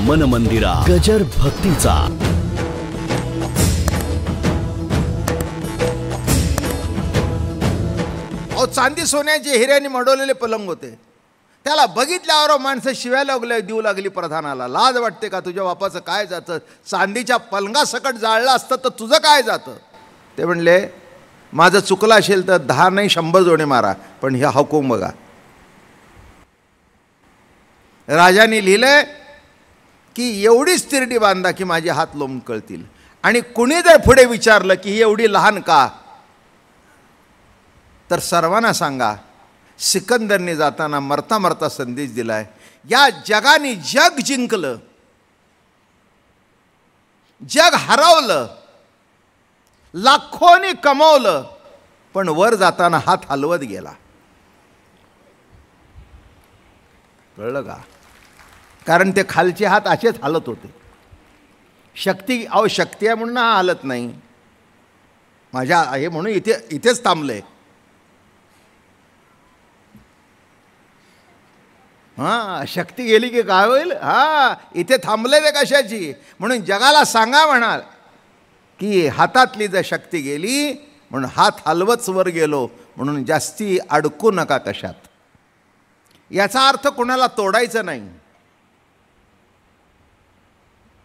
मन मंदिरा गजर भक्तीचा. चांदी सोन्याचे हिऱ्याने मडवलेले पलंग होते. त्याला बघितल्यावर माणसं शिव्या देऊ लागली प्रधानाला. लाज वाटते का? तुझ्या बापाचं काय जातं? चांदीच्या पलंगासकट जाळलं असतं तर तुझं काय जातं? ते म्हणले, माझं चुकलं असेल तर 10 नाही 100 जोडे मारा, पण ह्या हुकूम बघा. राजाने लिहिलंय की एवढीच तिरडी बांधा की माझे हात लोंब कळतील. आणि कुणी जर पुढे विचारलं की ही एवढी लहान का, तर सर्वांना सांगा, सिकंदरने जाताना मरता मरता संदेश दिलाय, या जगाने जग जिंकलं, जग हरवलं, लाखोनी कमवलं, पण वर जाताना हात हलवत गेला. कळलं का? कारण ते खालचे हात असेच हालत होते. शक्ती शक्ती आहे म्हणून हा हालत नाही. माझ्या हे म्हणून इथेच थांबले. हां, शक्ती गेली की काय होईल? इथे थांबले ते कशाची? म्हणून जगाला सांगा म्हणाल की हातातली जर शक्ती गेली म्हणून हात हलवच वर गेलो, म्हणून जास्ती अडकू नका कशात. याचा अर्थ कोणाला तोडायचं नाही,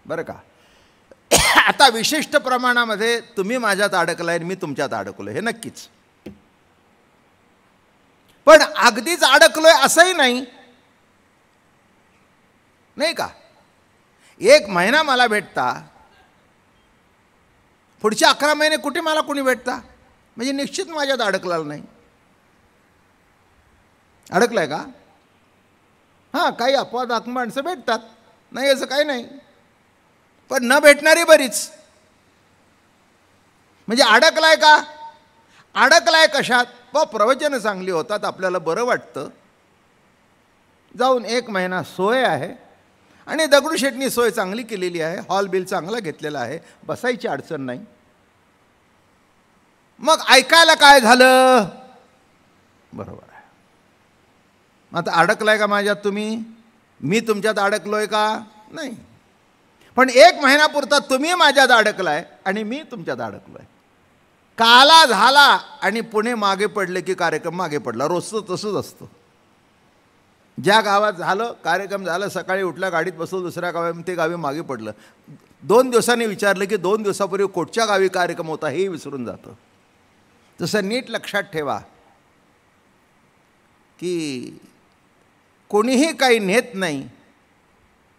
बरं का? आता विशिष्ट प्रमाणामध्ये तुम्ही माझ्यात अडकलाय, मी तुमच्यात अडकलोय, हे नक्कीच. पण अगदीच अडकलोय असंही नाही, नाही का? 1 महिना मला भेटता, पुढचे 11 महिने कुठे मला कोणी भेटता, म्हणजे निश्चित माझ्यात अडकलेला नाही. अडकलाय का? हां, काही अपवादात्मक माणसं भेटतात, नाही असं काही नाही, पण न भेटणारी बरीच. म्हणजे अडकलाय का? अडकलाय कशात? प्रवचन चांगली होतात, आपल्याला बरं वाटतं, जाऊन 1 महिना सोय आहे आणि दगडूशेठनी सोय चांगली केलेली आहे, हॉल बिल चांगला घेतलेला आहे, बसायची अडचण नाही. मग ऐकायला काय झालं? बरोबर आहे. आता अडकलाय का माझ्यात तुम्ही? मी तुमच्यात अडकलोय का? नाही. पण 1 महिन्यापुरता तुम्ही माझ्यात अडकलाय आणि मी तुमच्यात अडकलोय. काला झाला आणि पुणे मागे पडले की कार्यक्रम मागे पडला. रोजचं तसंच असतं. ज्या गावात झालं, कार्यक्रम झालं, सकाळी उठल्या, गाडीत बसलो, दुसऱ्या गावी, ते गावी मागे पडलं. 2 दिवसांनी विचारलं की 2 दिवसापूर्वी कोटच्या गावी कार्यक्रम होता, हेही विसरून जातं. तसं नीट लक्षात ठेवा की कोणीही काही नेत नाही,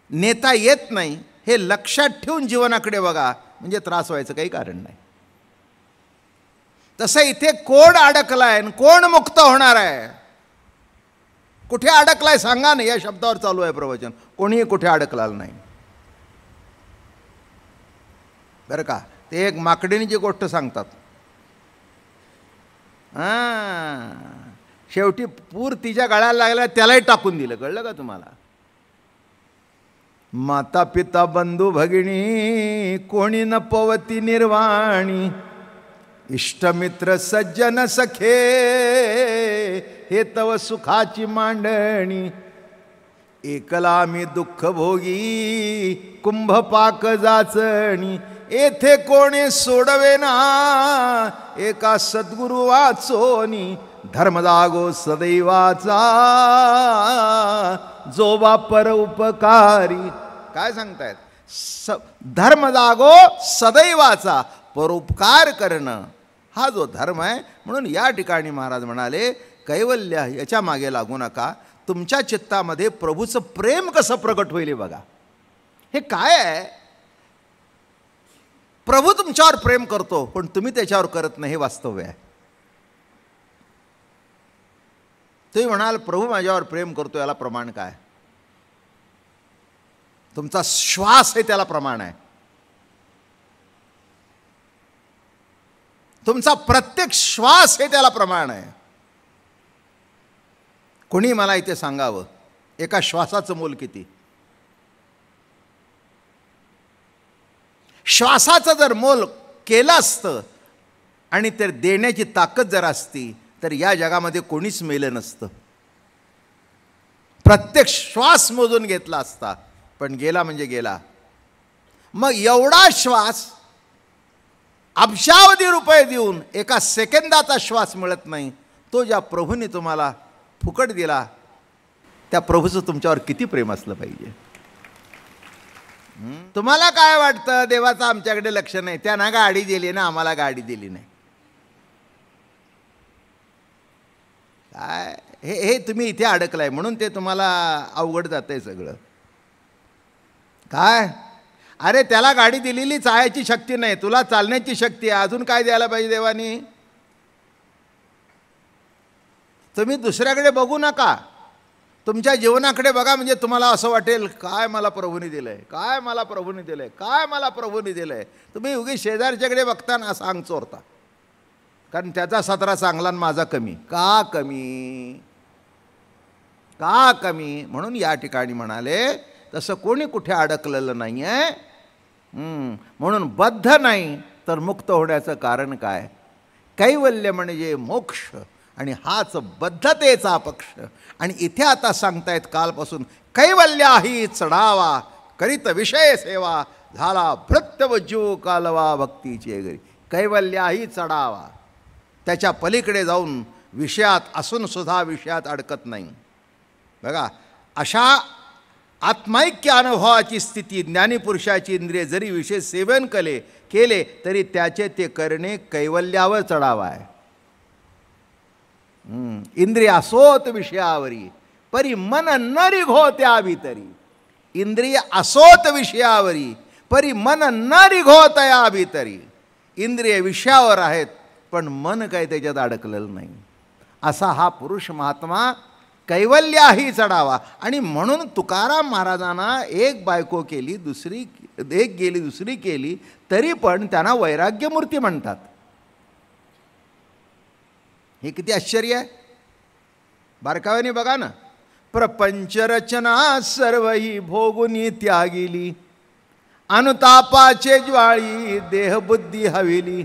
नेता येत नाही, हे लक्षात ठेवून जीवनाकडे बघा, म्हणजे त्रास व्हायचं काही कारण नाही. तसं इथे कोण अडकलाय आणि कोण मुक्त होणार आहे? कुठे अडकलाय सांगा ना, या शब्दावर चालू आहे प्रवचन. कोणीही कुठे अडकलेलं नाही, बरं का? ते एक माकडीची गोष्ट सांगतात. शेवटी पूर तिच्या गळ्याला लागला, त्यालाही टाकून दिलं. कळलं का तुम्हाला? माता पिता बंधू भगिनी कोणी न पवती निर्वाणी, इष्टमित्र सज्जन सखे हे तव सुखाची मांडणी. एकला मी दुःख भोगी कुंभपाक जाचणी, येथे कोणी सोडवेना एका सद्गुरु वाचोनी. धर्म जागो सदैवाचा जो पर उपकारी. काय सांगतायत? धर्म जागो सदैवाचा, परोपकार करणं हा जो धर्म आहे. म्हणून या ठिकाणी महाराज म्हणाले, कैवल्य याच्या मागे लागू नका. तुमच्या चित्तामध्ये प्रभूचं प्रेम कसं प्रगट होईल बघा. हे काय आहे? प्रभू तुमच्यावर प्रेम करतो, पण तुम्ही त्याच्यावर करत नाही, हे वास्तव आहे. तुम्ही म्हणाल प्रभू माझ्यावर प्रेम करतो, याला प्रमाण काय? तुमचा श्वास आहे त्याला प्रमाण आहे. तुमचा प्रत्येक श्वास हे त्याला प्रमाण आहे. कोणी मला इथे सांगावं, एका श्वासाचं मोल किती? श्वासाचं जर मोल केलं असतं आणि तर देण्याची ताकद जर असती, तर या जगामध्ये कोणीच मेलं नसतं. प्रत्येक श्वास मोजून घेतला असता पण गेला म्हणजे गेला. मग एवढा श्वास अब्जावधी रुपये देऊन एका सेकंदाचा श्वास मिळत नाही. तो ज्या प्रभूने तुम्हाला फुकट दिला त्या प्रभूचं तुमच्यावर किती प्रेम असलं पाहिजे. तुम्हाला काय वाटतं, देवाचं आमच्याकडे लक्ष नाही, त्यांना गाडी दिली ना आम्हाला गाडी दिली नाही. काय हे तुम्ही इथे अडकलाय म्हणून ते तुम्हाला अवघड जातंय सगळं. काय अरे त्याला गाडी दिलेली चालायची शक्ती नाही, तुला चालण्याची शक्ती आहे, अजून काय द्यायला पाहिजे देवानी. तुम्ही दुसऱ्याकडे बघू नका, तुमच्या जीवनाकडे बघा. म्हणजे तुम्हाला असं वाटेल काय मला प्रभूने दिलंय, काय मला प्रभूने दिलंय, काय मला प्रभूने दिलंय. तुम्ही उगी शेजारच्याकडे बघताना असं अंग चोरता, कारण त्याचा सतरा चांगला आणि माझा कमी. का कमी, का कमी. म्हणून या ठिकाणी म्हणाले तसं कोणी कुठे अडकलेलं नाही आहे. म्हणून बद्ध नाही तर मुक्त होण्याचं कारण काय. कैवल्य म्हणजे मोक्ष आणि हाच बद्धतेचा पक्ष. आणि इथे आता सांगतायत कालपासून कैवल्याही चढावा करीत विषय सेवा झाला भृत्य जीव कालवा भक्तीची घरी. कैवल्याही चढावा, त्याच्या पलीकडे जाऊन विषयात असून सुद्धा विषयात अडकत नाही. बघा अशा आत्मैक्य अनुभवाची स्थिती ज्ञानीपुरुषाची इंद्रिय जरी विषय सेवन केले तरी त्याचे ते करणे कैवल्यावर चढावा आहे. इंद्रिय असोत विषयावरी परी मन न रिघो त्या भीतरी. इंद्रिय असोत विषयावरी परी मन न रिघो त्या भीतरी. इंद्रिय विषयावर आहेत पण मन काही त्याच्यात अडकलेलं नाही. असा हा पुरुष महात्मा कैवल्याही चढावा. आणि म्हणून तुकाराम महाराजांना एक बायको केली, एक गेली दुसरी केली, तरी पण त्यांना वैराग्यमूर्ती म्हणतात. हे किती आश्चर्य आहे. बारकाव्याने बघा ना. प्रपंच रचना सर्वही भोगुनी त्यागिली, अनुतापाचे ज्वाळी देहबुद्धी हविली,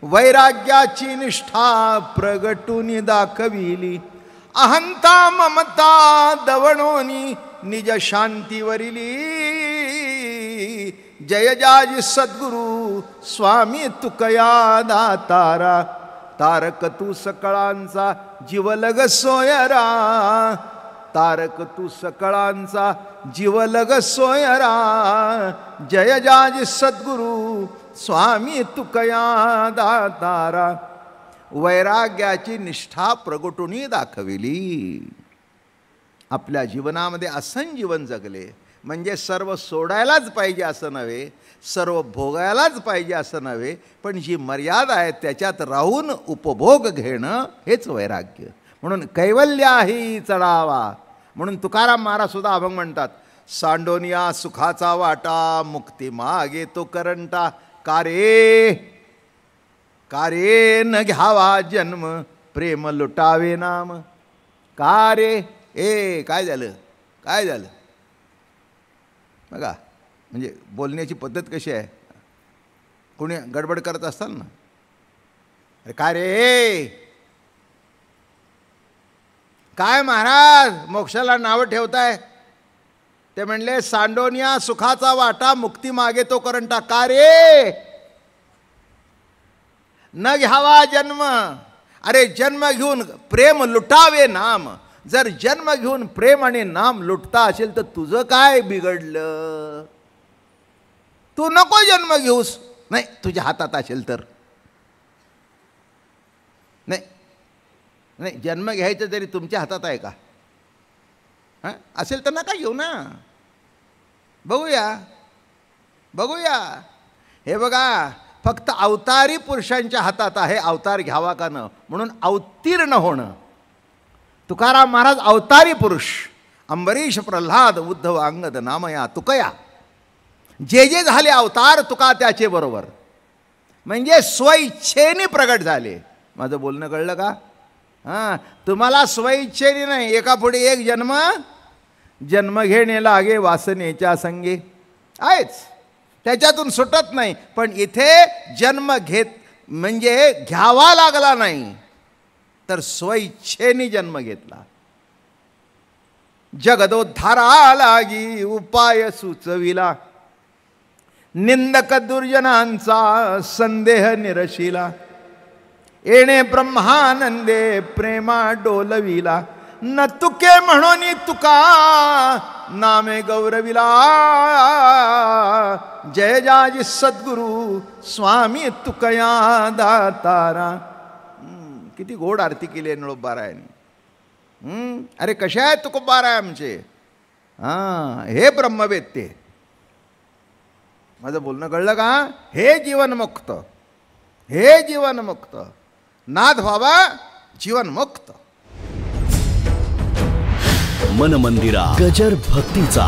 वैराग्याची निष्ठा प्रगटून दाखविली, अहंता ममता दवणोनी निज शांतीवरिली, जय जाज सद्गुरु स्वामी तुकया दातारा, तारक तू सकळांचा जीवलग सोयरा, तारक तू सकळांचा जीवलग सोयरा, जय जाज सद्गुरु स्वामी तुकया दातारा. वैराग्याची निष्ठा प्रगटून दाखविली. आपल्या जीवनामध्ये असं जीवन जगले म्हणजे सर्व सोडायलाच पाहिजे असं नव्हे, सर्व भोगायलाच पाहिजे असं नव्हे, पण जी मर्यादा आहे त्याच्यात राहून उपभोग घेणं हेच वैराग्य. म्हणून कैवल्याही चढावा. म्हणून तुकाराम महाराज सुद्धा अभंग म्हणतात, सांडोनिया सुखाचा वाटा मुक्ती मागे तो करंटा, कारे न घ्यावा जन्म प्रेम लुटावे नाम. का रे काय झालं, काय झालं. बघा म्हणजे बोलण्याची पद्धत कशी आहे. कोणी गडबड करत असताल ना, अरे काय रे, काय महाराज मोक्षाला नावं ठेवताय. ते म्हणले सांडोनिया सुखाचा वाटा मुक्ती मागे तो करंटा, का रे न घ्यावा जन्म. अरे जन्म घेऊन प्रेम लुटावे नाम. जर जन्म घेऊन प्रेम आणि नाम लुटता असेल तर तुझं काय बिघडलं. तू नको जन्म घेऊस. नाही तुझ्या हातात असेल तर. नाही जन्म घ्यायचं तरी तुमच्या हातात आहे का. हां असेल तर नका घेऊ ना. बघूया. हे बघा फक्त अवतारी पुरुषांच्या हातात आहे अवतार घ्यावा का न. म्हणून अवतीर्ण होणं. तुकाराम महाराज अवतारी पुरुष. अंबरीश प्रल्हाद उद्धव अंगद नामया तुकया. जे झाले अवतार तुका त्याचे बरोबर. म्हणजे स्वइच्छेने प्रगट झाले. माझं बोलणं कळलं का. हां तुम्हाला स्वइच्छेने नाही, एका पुढे एक जन्म घेणे लागे वासनेच्या संगे आहेच, त्याच्यातून सुटत नाही. पण इथे जन्म घेत म्हणजे घ्यावा लागला नाही तर स्वइच्छेने जन्म घेतला. जगदोद्धारा लागी उपाय सुचविला, निंदक दुर्जनांचा संदेह निरशिला, येणे ब्रह्मानंदे प्रेमा डोलविला, न तुके म्हणून तुका नामे गौरविला, जय जाजी सद्गुरु स्वामी तुकया दातारा. किती गोड आरती केली आहे नळोबारायांनी. अरे कशा आहेत तुकोबाराय आमचे. हे ब्रह्मवेत्ते. माझं बोलणं कळलं का. हे जीवनमुक्त, हे जीवनमुक्त. नाद व्हावा जीवनमुक्त. मन मंदिरा गजर भक्तीचा.